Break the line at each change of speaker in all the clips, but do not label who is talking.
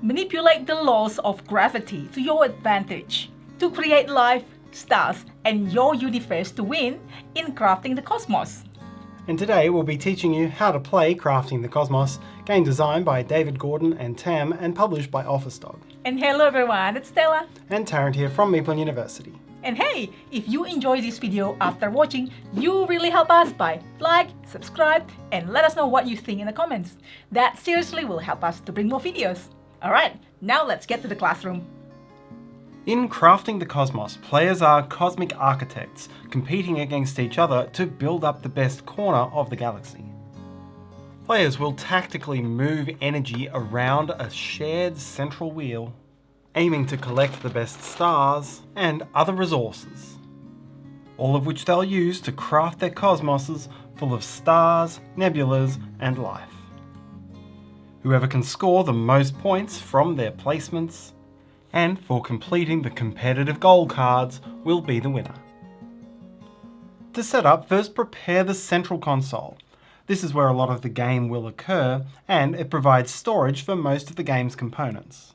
Manipulate the laws of gravity to your advantage to create life, stars, and your universe to win in Crafting the Cosmos.
And today we'll be teaching you how to play Crafting the Cosmos, game designed by David Gordon and Tam and published by OfficeDog.
And hello everyone, it's Stella.
And Tarrant here from Meeple University.
And hey, if you enjoyed this video after watching, you really help us by like, subscribe, and let us know what you think in the comments. That seriously will help us to bring more videos. Alright, now let's get to the classroom.
In Crafting the Cosmos, players are cosmic architects competing against each other to build up the best corner of the galaxy. Players will tactically move energy around a shared central wheel, aiming to collect the best stars and other resources, all of which they'll use to craft their cosmoses full of stars, nebulas, and life. Whoever can score the most points from their placements and for completing the competitive goal cards will be the winner. To set up, first prepare the central console. This is where a lot of the game will occur, and it provides storage for most of the game's components.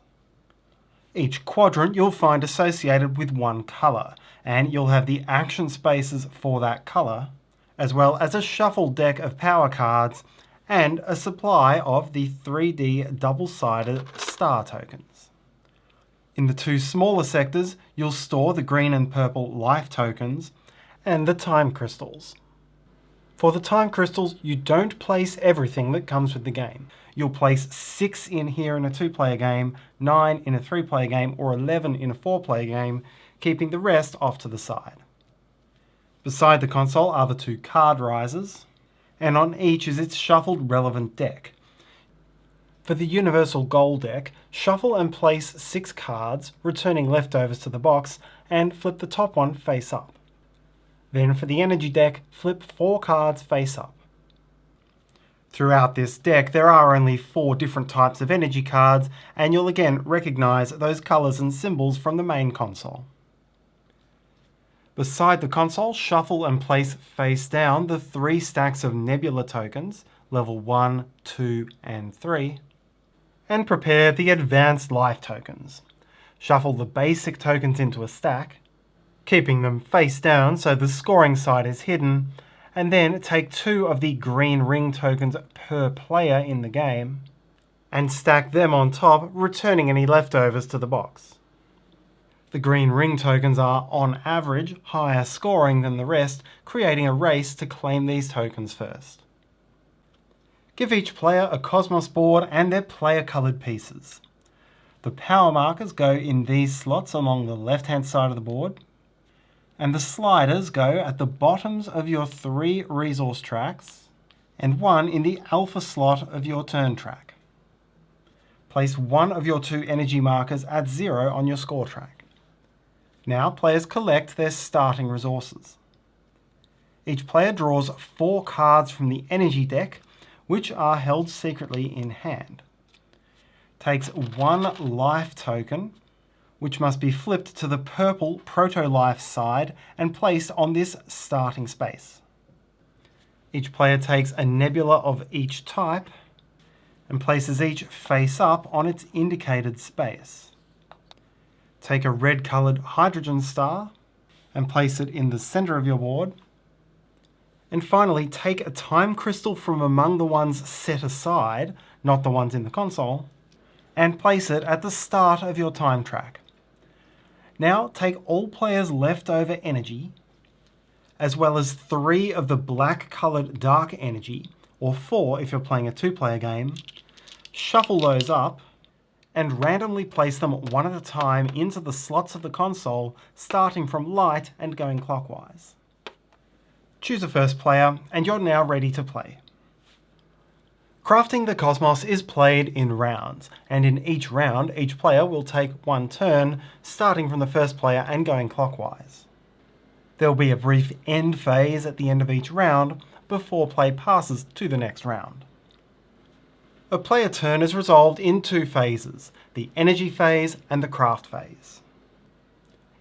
Each quadrant you'll find associated with one colour, and you'll have the action spaces for that colour, as well as a shuffle deck of power cards and a supply of the 3D double-sided star tokens. In the two smaller sectors, you'll store the green and purple life tokens and the time crystals. For the time crystals, you don't place everything that comes with the game. You'll place 6 in here in a 2-player game, 9 in a 3-player game, or 11 in a 4-player game, keeping the rest off to the side. Beside the console are the 2 card risers, and on each is its shuffled relevant deck. For the universal goal deck, shuffle and place 6 cards, returning leftovers to the box, and flip the top one face up. Then for the energy deck, flip 4 cards face up. Throughout this deck, there are only 4 different types of energy cards, and you'll again recognise those colours and symbols from the main console. Beside the console, shuffle and place face down the 3 stacks of nebula tokens, level 1, 2, and 3, and prepare the advanced life tokens. Shuffle the basic tokens into a stack, keeping them face down so the scoring side is hidden, and then take 2 of the green ring tokens per player in the game, and stack them on top, returning any leftovers to the box. The green ring tokens are, on average, higher scoring than the rest, creating a race to claim these tokens first. Give each player a Cosmos board and their player-coloured pieces. The power markers go in these slots along the left-hand side of the board, and the sliders go at the bottoms of your 3 resource tracks and 1 in the alpha slot of your turn track. Place 1 of your 2 energy markers at 0 on your score track. Now players collect their starting resources. Each player draws 4 cards from the energy deck, which are held secretly in hand. Takes 1 life token, which must be flipped to the purple proto-life side and placed on this starting space. Each player takes a nebula of each type and places each face up on its indicated space. Take a red-coloured hydrogen star and place it in the centre of your board. And finally, take a time crystal from among the ones set aside, not the ones in the console, and place it at the start of your time track. Now take all players' leftover energy, as well as 3 of the black-coloured dark energy, or 4 if you're playing a 2-player game, shuffle those up, and randomly place them one at a time into the slots of the console, starting from light and going clockwise. Choose a first player, and you're now ready to play. Crafting the Cosmos is played in rounds, and in each round, each player will take 1 turn, starting from the first player and going clockwise. There will be a brief end phase at the end of each round, before play passes to the next round. A player turn is resolved in 2 phases, the energy phase and the craft phase.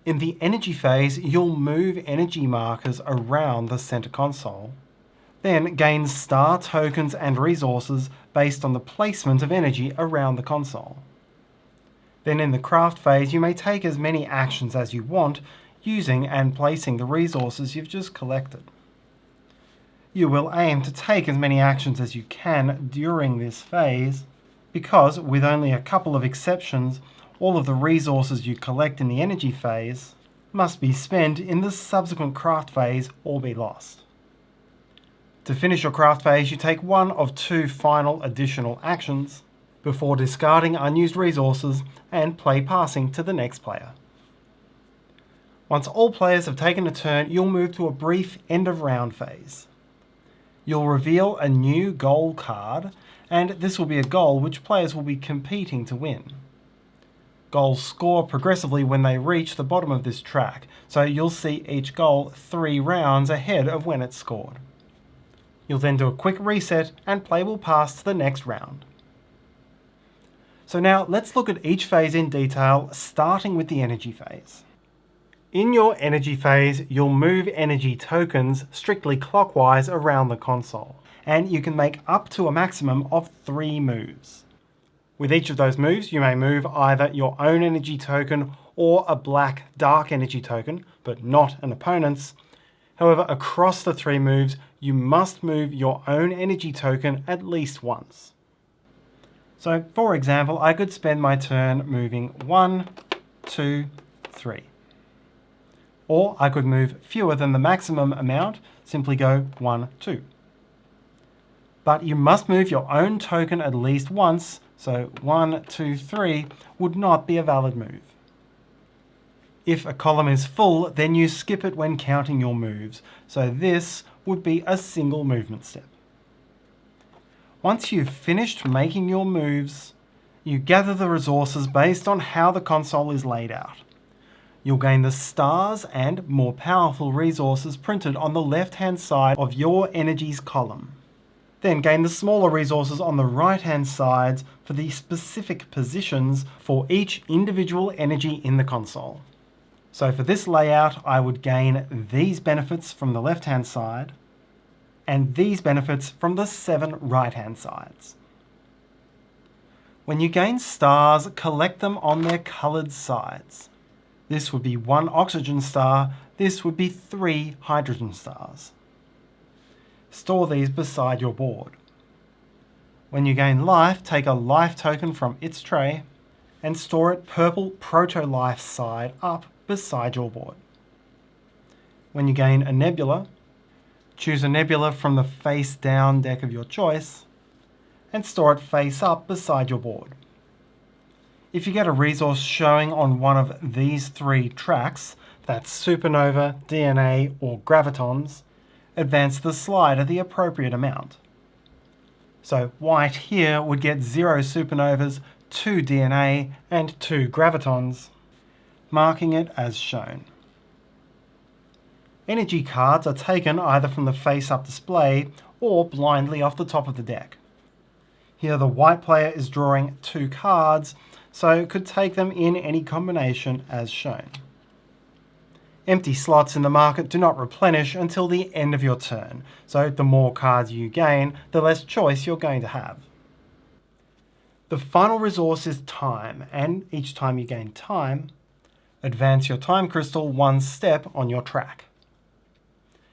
In the energy phase, you'll move energy markers around the center console, then gain star tokens and resources based on the placement of energy around the console. Then in the craft phase, you may take as many actions as you want, using and placing the resources you've just collected. You will aim to take as many actions as you can during this phase, because with only a couple of exceptions, all of the resources you collect in the energy phase must be spent in the subsequent craft phase or be lost. To finish your craft phase, you take one of two final additional actions before discarding unused resources and play passing to the next player. Once all players have taken a turn, you'll move to a brief end of round phase. You'll reveal a new goal card, and this will be a goal which players will be competing to win. Goals score progressively when they reach the bottom of this track, so you'll see each goal 3 rounds ahead of when it's scored. You'll then do a quick reset and play will pass to the next round. So now let's look at each phase in detail, starting with the energy phase. In your energy phase, you'll move energy tokens strictly clockwise around the console, and you can make up to a maximum of 3 moves. With each of those moves, you may move either your own energy token or a black dark energy token, but not an opponent's. However, across the 3 moves, you must move your own energy token at least once. So, for example, I could spend my turn moving 1, 2, 3. Or I could move fewer than the maximum amount, simply go 1, 2. But you must move your own token at least once, so 1, 2, 3 would not be a valid move. If a column is full, then you skip it when counting your moves, so this would be a single movement step. Once you've finished making your moves, you gather the resources based on how the console is laid out. You'll gain the stars and more powerful resources printed on the left-hand side of your energies column. Then gain the smaller resources on the right-hand sides for the specific positions for each individual energy in the console. So for this layout, I would gain these benefits from the left-hand side, and these benefits from the 7 right-hand sides. When you gain stars, collect them on their coloured sides. This would be 1 oxygen star, this would be 3 hydrogen stars. Store these beside your board. When you gain life, take a life token from its tray and store it purple proto-life side up beside your board. When you gain a nebula, choose a nebula from the face down deck of your choice and store it face up beside your board. If you get a resource showing on one of these 3 tracks, that's supernova, DNA, or gravitons, advance the slider the appropriate amount. So white here would get 0 supernovas, 2 DNA, and 2 gravitons, marking it as shown. Energy cards are taken either from the face-up display or blindly off the top of the deck. Here the white player is drawing 2 cards, so could take them in any combination as shown. Empty slots in the market do not replenish until the end of your turn, so the more cards you gain, the less choice you're going to have. The final resource is time, and each time you gain time, advance your time crystal 1 step on your track.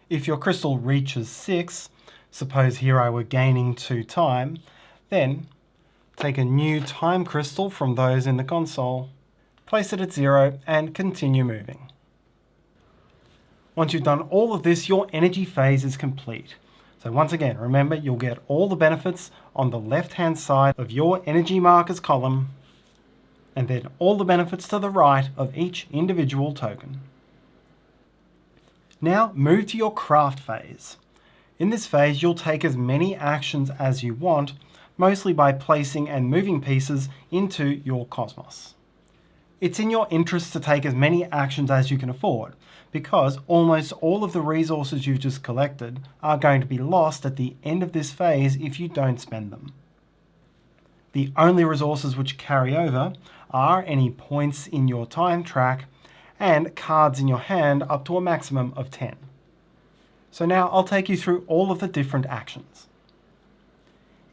If your crystal reaches 6, suppose here I were gaining 2 time, then take a new time crystal from those in the console, place it at 0 and continue moving. Once you've done all of this, your energy phase is complete. So once again, remember you'll get all the benefits on the left-hand side of your energy markers column, and then all the benefits to the right of each individual token. Now move to your craft phase. In this phase, you'll take as many actions as you want, mostly by placing and moving pieces into your cosmos. It's in your interest to take as many actions as you can afford, because almost all of the resources you've just collected are going to be lost at the end of this phase if you don't spend them. The only resources which carry over are any points in your time track and cards in your hand up to a maximum of 10. So now I'll take you through all of the different actions.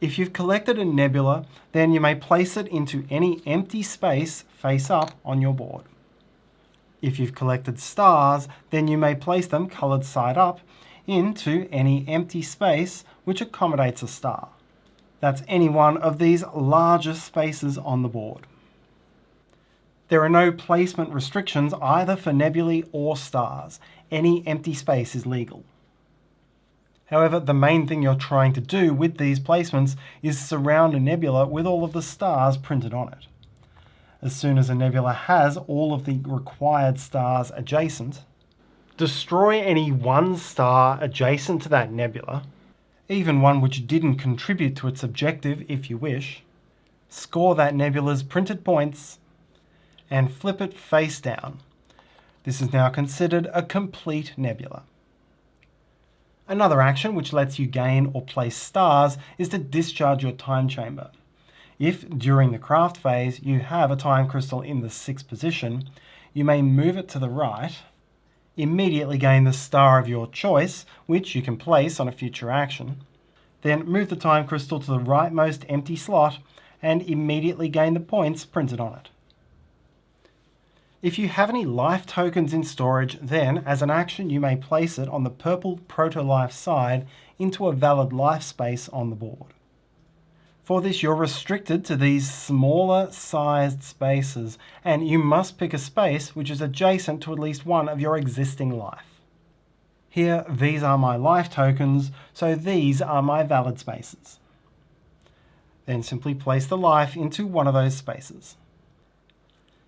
If you've collected a nebula, then you may place it into any empty space face up on your board. If you've collected stars, then you may place them coloured side up into any empty space which accommodates a star. That's any one of these larger spaces on the board. There are no placement restrictions either for nebulae or stars. Any empty space is legal. However, the main thing you're trying to do with these placements is surround a nebula with all of the stars printed on it. As soon as a nebula has all of the required stars adjacent, destroy any one star adjacent to that nebula, even one which didn't contribute to its objective if you wish, score that nebula's printed points, and flip it face down. This is now considered a complete nebula. Another action which lets you gain or place stars is to discharge your time chamber. If, during the craft phase, you have a time crystal in the 6th position, you may move it to the right, immediately gain the star of your choice, which you can place on a future action, then move the time crystal to the rightmost empty slot and immediately gain the points printed on it. If you have any life tokens in storage, then, as an action, you may place it on the purple proto-life side into a valid life space on the board. For this, you're restricted to these smaller sized spaces, and you must pick a space which is adjacent to at least one of your existing life. Here, these are my life tokens, so these are my valid spaces. Then simply place the life into one of those spaces.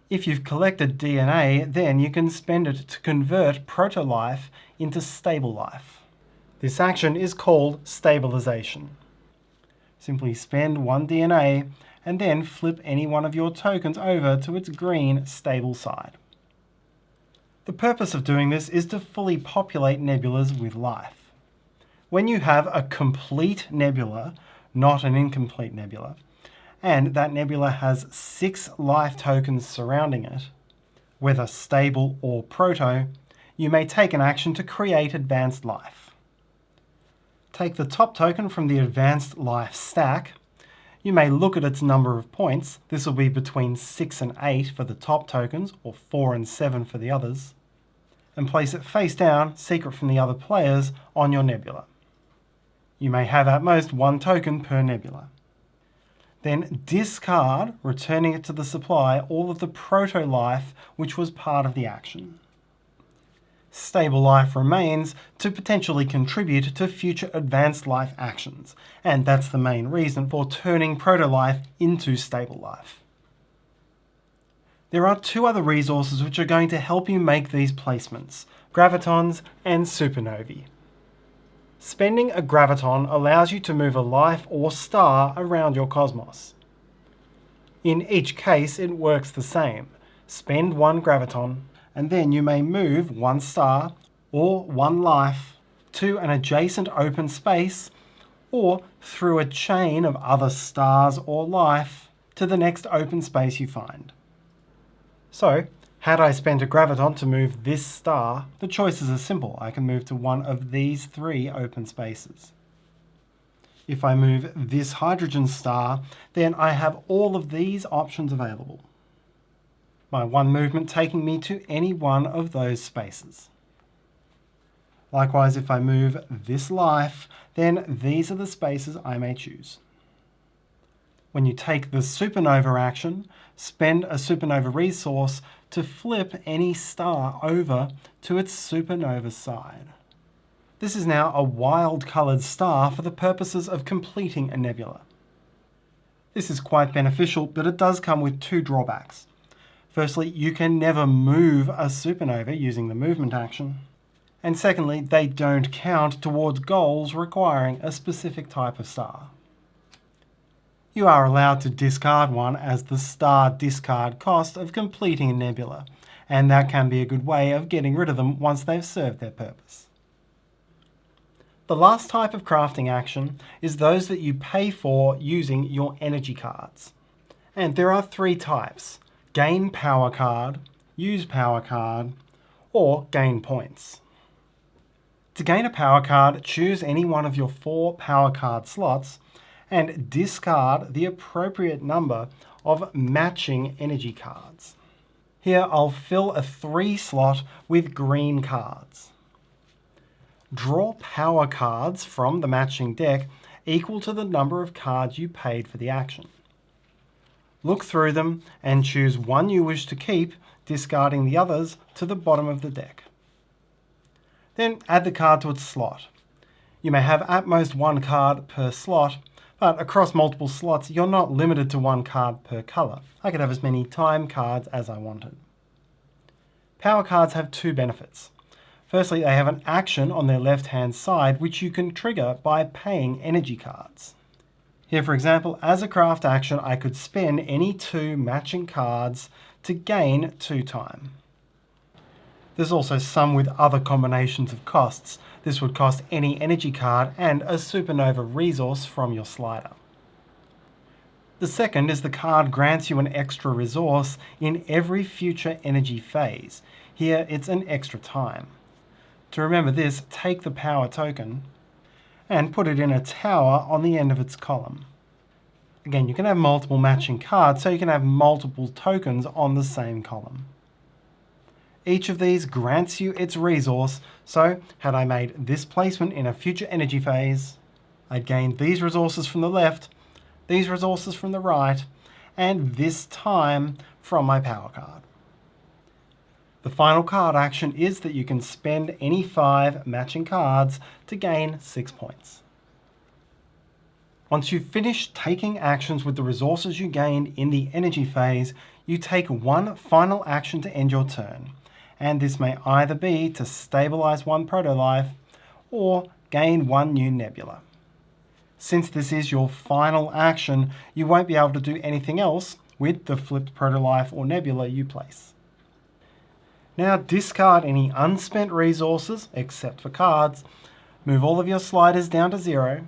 If you've collected DNA, then you can spend it to convert proto-life into stable life. This action is called stabilization. Simply spend 1 DNA and then flip any one of your tokens over to its green stable side. The purpose of doing this is to fully populate nebulas with life. When you have a complete nebula, not an incomplete nebula, and that nebula has 6 life tokens surrounding it, whether stable or proto, you may take an action to create advanced life. Take the top token from the advanced life stack. You may look at its number of points. This will be between 6 and 8 for the top tokens, or 4 and 7 for the others, and place it face down, secret from the other players, on your nebula. You may have at most 1 token per nebula. Then discard, returning it to the supply, all of the proto-life which was part of the action. Stable life remains to potentially contribute to future advanced life actions, and that's the main reason for turning proto-life into stable life. There are 2 other resources which are going to help you make these placements, Gravitons and supernovae. Spending a graviton allows you to move a life or star around your cosmos. In each case, it works the same. Spend 1 graviton, and then you may move 1 star or 1 life to an adjacent open space or through a chain of other stars or life to the next open space you find. So, had I spent a graviton to move this star, the choices are simple. I can move to one of these 3 open spaces. If I move this hydrogen star, then I have all of these options available. My 1 movement taking me to any one of those spaces. Likewise, if I move this life, then these are the spaces I may choose. When you take the supernova action, spend a supernova resource to flip any star over to its supernova side. This is now a wild coloured star for the purposes of completing a nebula. This is quite beneficial, but it does come with 2 drawbacks. Firstly, you can never move a supernova using the movement action. And secondly, they don't count towards goals requiring a specific type of star. You are allowed to discard one as the star discard cost of completing a nebula, and that can be a good way of getting rid of them once they've served their purpose. The last type of crafting action is those that you pay for using your energy cards. And there are 3 types: gain power card, use power card, or gain points. To gain a power card, choose any one of your 4 power card slots and discard the appropriate number of matching energy cards. Here I'll fill a 3 slot with green cards. Draw power cards from the matching deck equal to the number of cards you paid for the action. Look through them and choose one you wish to keep, discarding the others to the bottom of the deck. Then add the card to its slot. You may have at most 1 card per slot, but across multiple slots you're not limited to 1 card per colour. I could have as many time cards as I wanted. Power cards have 2 benefits. Firstly, they have an action on their left-hand side which you can trigger by paying energy cards. Here, for example, as a craft action, I could spend any 2 matching cards to gain 2 time. There's also some with other combinations of costs. This would cost any energy card and a supernova resource from your slider. The second is the card grants you an extra resource in every future energy phase. Here, it's an extra time. To remember this, take the power token and put it in a tower on the end of its column. Again, you can have multiple matching cards, so you can have multiple tokens on the same column. Each of these grants you its resource, so had I made this placement in a future energy phase, I'd gain these resources from the left, these resources from the right, and this time from my power card. The final card action is that you can spend any 5 matching cards to gain 6 points. Once you've finished taking actions with the resources you gained in the energy phase, you take one final action to end your turn, and this may either be to stabilize 1 proto-life or gain 1 new nebula. Since this is your final action, you won't be able to do anything else with the flipped proto-life or nebula you place. Now discard any unspent resources, except for cards, move all of your sliders down to 0,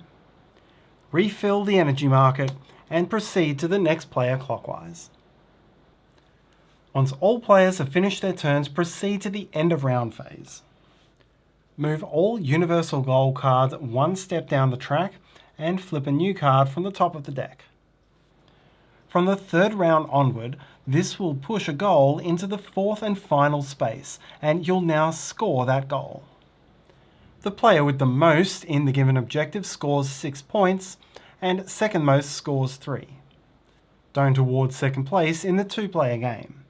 refill the energy market, and proceed to the next player clockwise. Once all players have finished their turns, proceed to the end of round phase. Move all universal goal cards 1 step down the track and flip a new card from the top of the deck. From the 3rd round onward, this will push a goal into the 4th and final space, and you'll now score that goal. The player with the most in the given objective scores 6 points, and second most scores 3. Don't award second place in the 2-player game.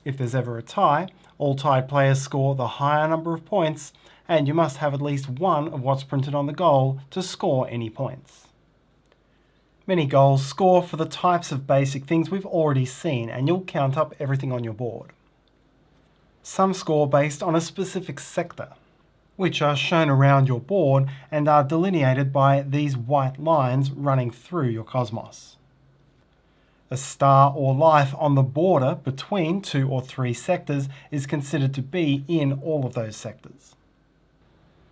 If there's ever a tie, all tied players score the higher number of points, and you must have at least 1 of what's printed on the goal to score any points. Many goals score for the types of basic things we've already seen, and you'll count up everything on your board. Some score based on a specific sector, which are shown around your board and are delineated by these white lines running through your cosmos. A star or life on the border between 2 or 3 sectors is considered to be in all of those sectors.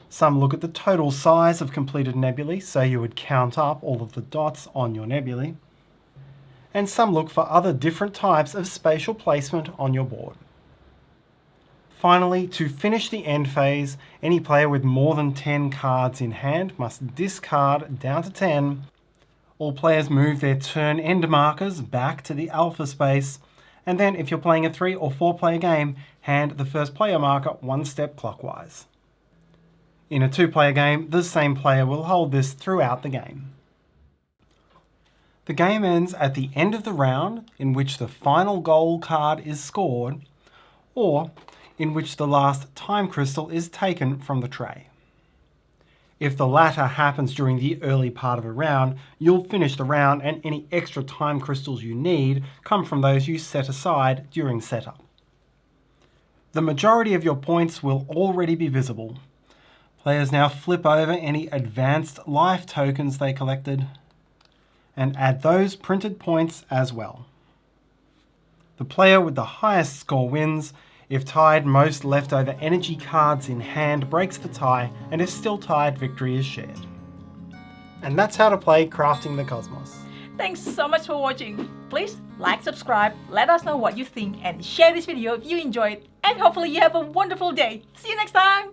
Some look at the total size of completed nebulae, so you would count up all of the dots on your nebulae. And some look for other different types of spatial placement on your board. Finally, to finish the end phase, any player with more than 10 cards in hand must discard down to 10. All players move their turn end markers back to the alpha space, and then if you're playing a 3 or 4 player game, hand the first player marker 1 step clockwise. In a 2-player game, the same player will hold this throughout the game. The game ends at the end of the round, in which the final goal card is scored, or in which the last time crystal is taken from the tray. If the latter happens during the early part of a round, you'll finish the round, and any extra time crystals you need come from those you set aside during setup. The majority of your points will already be visible. Players now flip over any advanced life tokens they collected and add those printed points as well. The player with the highest score wins. If tied, most leftover energy cards in hand breaks the tie, and if still tied, victory is shared. And that's how to play Crafting the Cosmos.
Thanks so much for watching. Please like, subscribe, let us know what you think, and share this video if you enjoyed. And hopefully you have a wonderful day. See you next time!